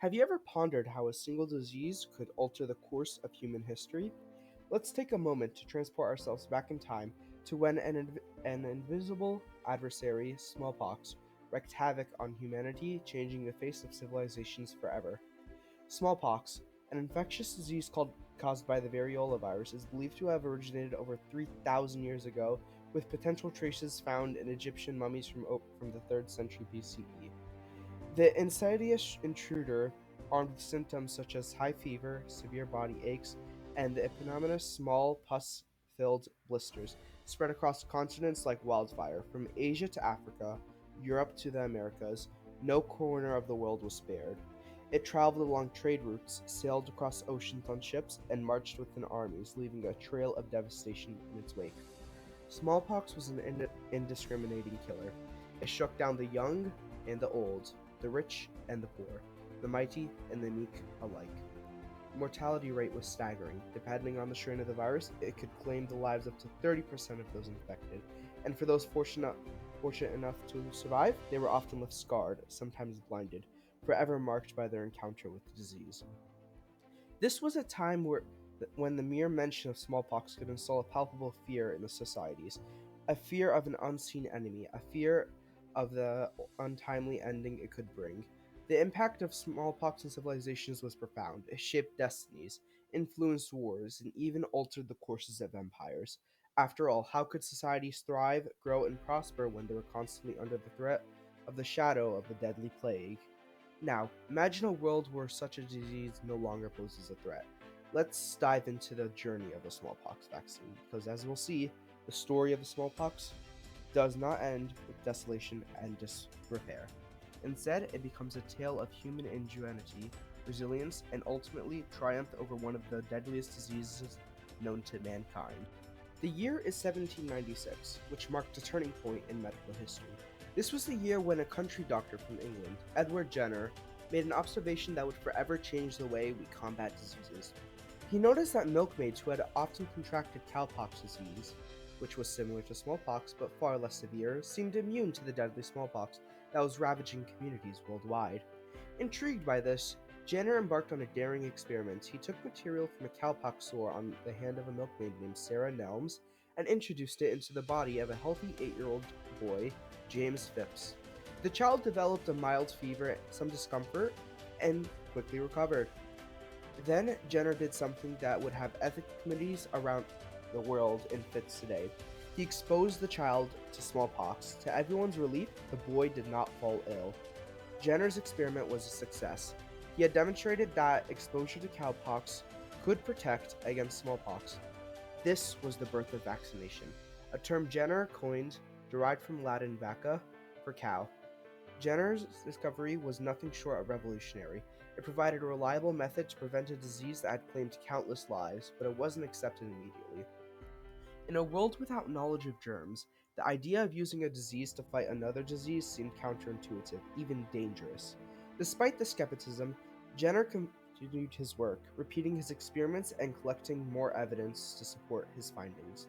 Have you ever pondered how a single disease could alter the course of human history? Let's take a moment to transport ourselves back in time to when an invisible adversary, smallpox, wreaked havoc on humanity, changing the face of civilizations forever. Smallpox, an infectious disease caused by the variola virus, is believed to have originated over 3,000 years ago, with potential traces found in Egyptian mummies from the 3rd century BCE. The insidious intruder, armed with symptoms such as high fever, severe body aches, and the eponymous small pus filled blisters, spread across continents like wildfire. From Asia to Africa, Europe to the Americas, no corner of the world was spared. It traveled along trade routes, sailed across oceans on ships, and marched within armies, leaving a trail of devastation in its wake. Smallpox was an indiscriminating killer. It struck down the young and the old, the rich and the poor, the mighty and the meek alike. The mortality rate was staggering. Depending on the strain of the virus, it could claim the lives of up to 30% of those infected. And for those fortunate enough to survive, they were often left scarred, sometimes blinded, forever marked by their encounter with the disease. This was a time when the mere mention of smallpox could install a palpable fear in the societies, a fear of an unseen enemy, a fear of the untimely ending it could bring. The impact of smallpox on civilizations was profound. It shaped destinies, influenced wars, and even altered the courses of empires. After all, how could societies thrive, grow, and prosper when they were constantly under the threat of the shadow of a deadly plague? Now, imagine a world where such a disease no longer poses a threat. Let's dive into the journey of the smallpox vaccine, because as we'll see, the story of the smallpox does not end with desolation and disrepair. Instead, it becomes a tale of human ingenuity, resilience, and ultimately triumph over one of the deadliest diseases known to mankind. The year is 1796, which marked a turning point in medical history. This was the year when a country doctor from England, Edward Jenner, made an observation that would forever change the way we combat diseases. He noticed that milkmaids who had often contracted cowpox disease, which was similar to smallpox but far less severe, seemed immune to the deadly smallpox that was ravaging communities worldwide. Intrigued by this, Jenner embarked on a daring experiment. He took material from a cowpox sore on the hand of a milkmaid named Sarah Nelms and introduced it into the body of a healthy 8-year-old boy, James Phipps. The child developed a mild fever, some discomfort, and quickly recovered. Then Jenner did something that would have ethics committees around the world in fits today. He exposed the child to smallpox. To everyone's relief, the boy did not fall ill. Jenner's experiment was a success. He had demonstrated that exposure to cowpox could protect against smallpox. This was the birth of vaccination, a term Jenner coined, derived from Latin vacca, for cow. Jenner's discovery was nothing short of revolutionary. It provided a reliable method to prevent a disease that had claimed countless lives, but it wasn't accepted immediately. In a world without knowledge of germs, the idea of using a disease to fight another disease seemed counterintuitive, even dangerous. Despite the skepticism, Jenner continued his work, repeating his experiments and collecting more evidence to support his findings.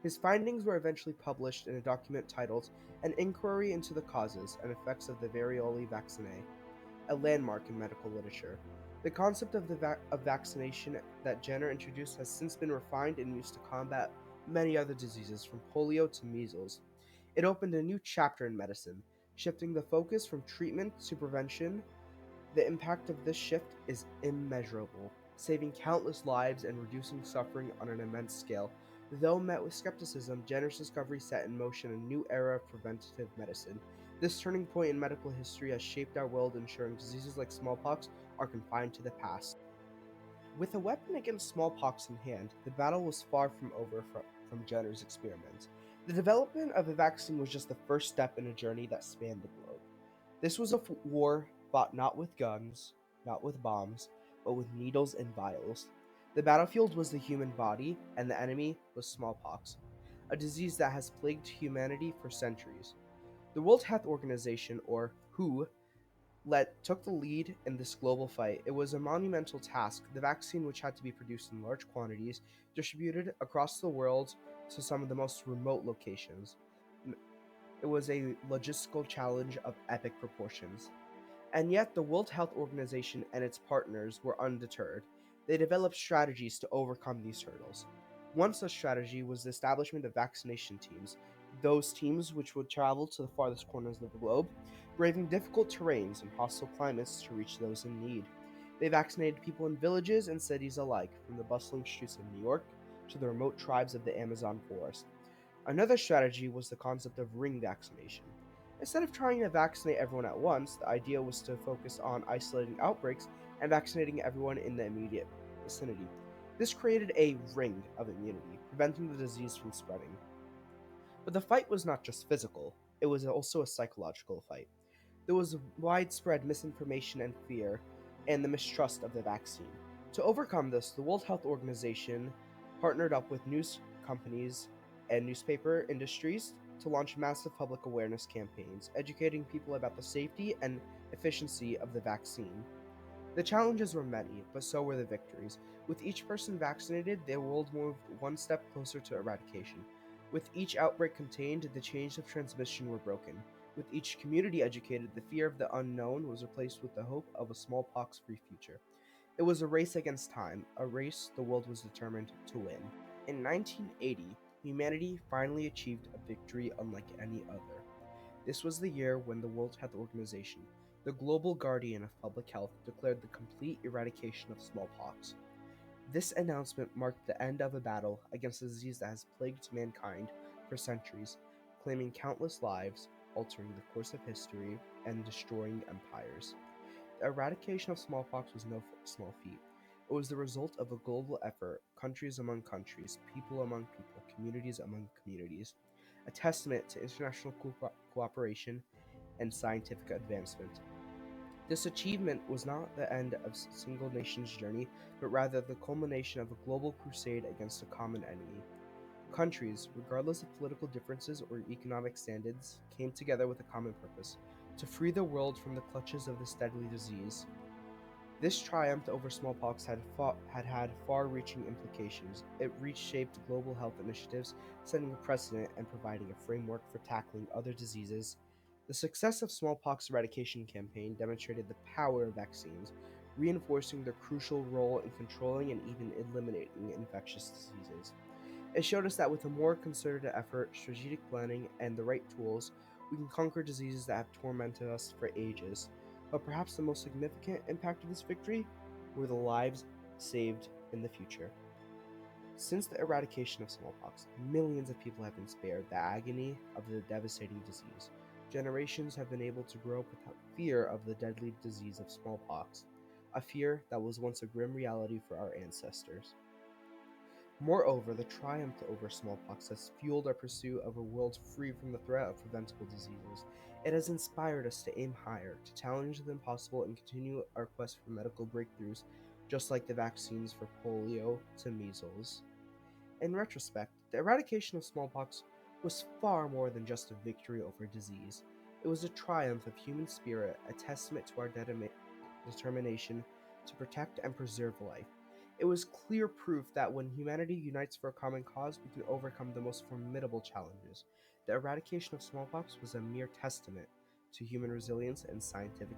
His findings were eventually published in a document titled An Inquiry into the Causes and Effects of the Variolae Vaccinae, a landmark in medical literature. The concept of vaccination that Jenner introduced has since been refined and used to combat many other diseases, from polio to measles. It opened a new chapter in medicine, shifting the focus from treatment to prevention. The impact of this shift is immeasurable, saving countless lives and reducing suffering on an immense scale. Though met with skepticism, Jenner's discovery set in motion a new era of preventative medicine. This turning point in medical history has shaped our world, ensuring diseases like smallpox are confined to the past. With a weapon against smallpox in hand, the battle was far from over from Jenner's experiments. The development of a vaccine was just the first step in a journey that spanned the globe. This was a war fought not with guns, not with bombs, but with needles and vials. The battlefield was the human body, and the enemy was smallpox, a disease that has plagued humanity for centuries. The World Health Organization, or WHO, took the lead in this global fight. It was a monumental task. The vaccine, which had to be produced in large quantities, distributed across the world to some of the most remote locations. It was a logistical challenge of epic proportions. And yet, the World Health Organization and its partners were undeterred. They developed strategies to overcome these hurdles. One such strategy was the establishment of vaccination teams, those teams which would travel to the farthest corners of the globe, braving difficult terrains and hostile climates to reach those in need. They vaccinated people in villages and cities alike, from the bustling streets of New York to the remote tribes of the Amazon forest. Another strategy was the concept of ring vaccination. Instead of trying to vaccinate everyone at once, the idea was to focus on isolating outbreaks and vaccinating everyone in the immediate vicinity. This created a ring of immunity, preventing the disease from spreading. But the fight was not just physical, it was also a psychological fight. There was widespread misinformation and fear, and the mistrust of the vaccine. To overcome this, the World Health Organization partnered up with news companies and newspaper industries to launch massive public awareness campaigns, educating people about the safety and efficiency of the vaccine. The challenges were many, but so were the victories. With each person vaccinated, the world moved one step closer to eradication. With each outbreak contained, the chains of transmission were broken. With each community educated, the fear of the unknown was replaced with the hope of a smallpox free future. It was a race against time, a race the world was determined to win. In 1980, humanity finally achieved a victory unlike any other. This was the year when the World Health Organization, the global guardian of public health, declared the complete eradication of smallpox. This announcement marked the end of a battle against a disease that has plagued mankind for centuries, claiming countless lives, altering the course of history, and destroying empires. The eradication of smallpox was no small feat. It was the result of a global effort, countries among countries, people among people, communities among communities, a testament to international cooperation and scientific advancement. This achievement was not the end of a single nation's journey, but rather the culmination of a global crusade against a common enemy. Countries, regardless of political differences or economic standards, came together with a common purpose to free the world from the clutches of this deadly disease. This triumph over smallpox had far-reaching implications. It reshaped global health initiatives, setting a precedent and providing a framework for tackling other diseases. The success of smallpox eradication campaign demonstrated the power of vaccines, reinforcing their crucial role in controlling and even eliminating infectious diseases. It showed us that with a more concerted effort, strategic planning, and the right tools, we can conquer diseases that have tormented us for ages. But perhaps the most significant impact of this victory were the lives saved in the future. Since the eradication of smallpox, millions of people have been spared the agony of the devastating disease. Generations have been able to grow up without fear of the deadly disease of smallpox, a fear that was once a grim reality for our ancestors. Moreover, the triumph over smallpox has fueled our pursuit of a world free from the threat of preventable diseases. It has inspired us to aim higher, to challenge the impossible, and continue our quest for medical breakthroughs, just like the vaccines for polio to measles. In retrospect, the eradication of smallpox was far more than just a victory over disease. It was a triumph of human spirit, a testament to our determination to protect and preserve life. It was clear proof that when humanity unites for a common cause, we can overcome the most formidable challenges. The eradication of smallpox was a mere testament to human resilience and scientific